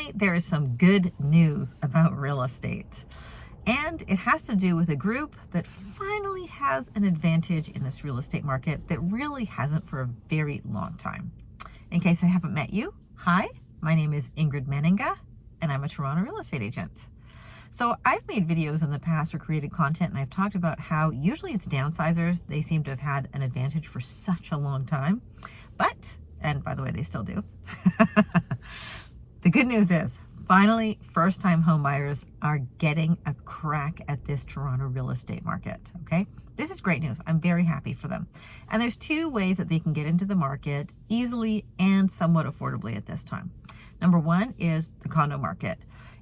Finally, there is some good news about real estate. And it has to do with a group that finally has an advantage in this real estate market that really hasn't for a very long time. In case I haven't met you, hi, my name is Ingrid Menninga, and I'm a Toronto real estate agent. So I've made videos in the past or created content, and I've talked about how usually it's downsizers. They seem to have had an advantage for such a long time. And by the way, they still do. The good news is, finally, first-time home buyers are getting a crack at this Toronto real estate market, okay? This is great news. I'm very happy for them. And there's two ways that they can get into the market easily and somewhat affordably at this time. Number one is the condo market.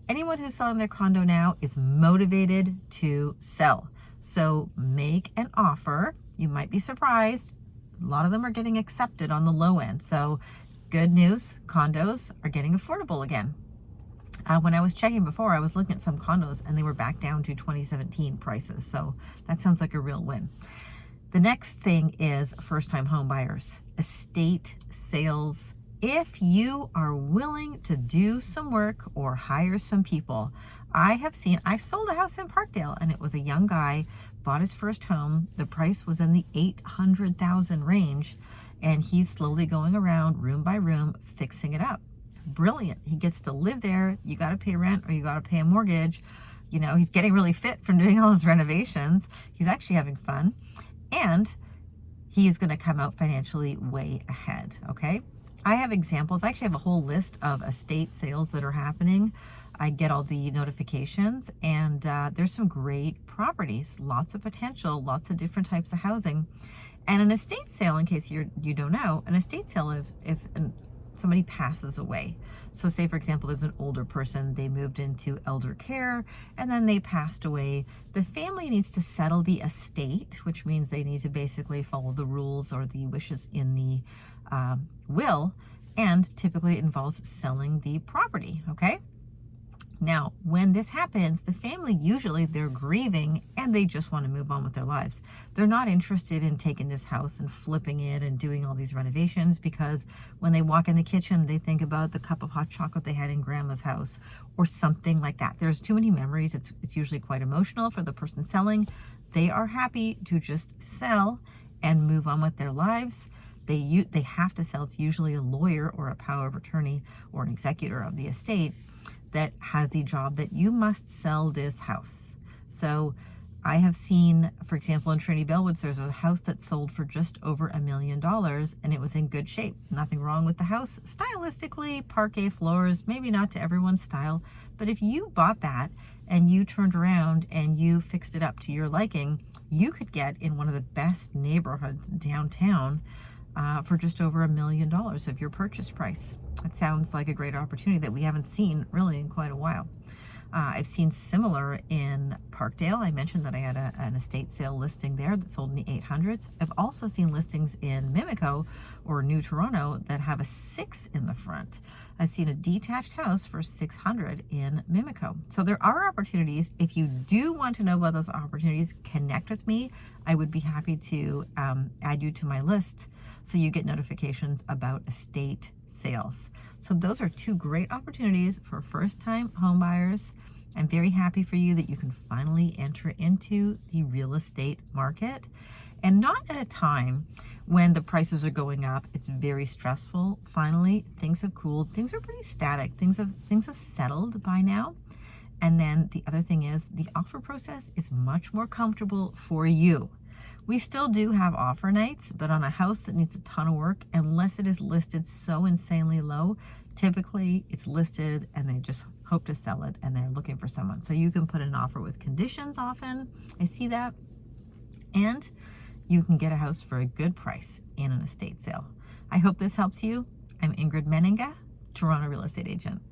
Anyone who's selling their condo now is motivated to sell. So make an offer. You might be surprised. A lot of them are getting accepted on the low end. So good news, condos are getting affordable again. When I was checking before, I was looking at some condos and they were back down to 2017 prices. So that sounds like a real win. The next thing is first-time home buyers, estate sales. If you are willing to do some work or hire some people, I sold a house in Parkdale, and it was a young guy, bought his first home. The price was in the $800,000 range, and he's slowly going around room by room, fixing it up. Brilliant. He gets to live there. You got to pay rent or you got to pay a mortgage. You know, he's getting really fit from doing all his renovations. He's actually having fun, and he is going to come out financially way ahead. Okay. I have examples. I actually have a whole list of estate sales that are happening. I get all the notifications, and there's some great properties, lots of potential, lots of different types of housing. And an estate sale, in case you don't know, an estate sale is if somebody passes away. So say, for example, there's an older person, they moved into elder care, and then they passed away. The family needs to settle the estate, which means they need to basically follow the rules or the wishes in the will, and typically it involves selling the property, okay? Now, when this happens, the family usually, they're grieving and they just want to move on with their lives. They're not interested in taking this house and flipping it and doing all these renovations, because when they walk in the kitchen, they think about the cup of hot chocolate they had in grandma's house or something like that. There's too many memories. It's usually quite emotional for the person selling. They are happy to just sell and move on with their lives. They have to sell. It's usually a lawyer or a power of attorney or an executor of the estate that has the job that you must sell this house. So I have seen, for example, in Trinity Bellwoods, there's a house that sold for just over $1 million, and it was in good shape. Nothing wrong with the house. Stylistically, parquet floors, maybe not to everyone's style, but if you bought that and you turned around and you fixed it up to your liking, you could get in one of the best neighborhoods downtown for just over $1 million of your purchase price. It sounds like a great opportunity that we haven't seen really in quite a while. I've seen similar in Parkdale. I mentioned that I had an estate sale listing there that sold in the 800s. I've also seen listings in Mimico or New Toronto that have a 6 in the front. I've seen a detached house for $600 in Mimico. So there are opportunities. If you do want to know about those opportunities, connect with me. I would be happy to add you to my list so you get notifications about estate sales. So those are two great opportunities for first-time home buyers. I'm very happy for you that you can finally enter into the real estate market, and not at a time when the prices are going up. It's very stressful. Finally, things have cooled. Things are pretty static. Things have settled by now. And then the other thing is the offer process is much more comfortable for you. We still do have offer nights, but on a house that needs a ton of work, unless it is listed so insanely low, typically it's listed and they just hope to sell it and they're looking for someone. So you can put an offer with conditions often. I see that. And you can get a house for a good price in an estate sale. I hope this helps you. I'm Ingrid Menninga, Toronto real estate agent.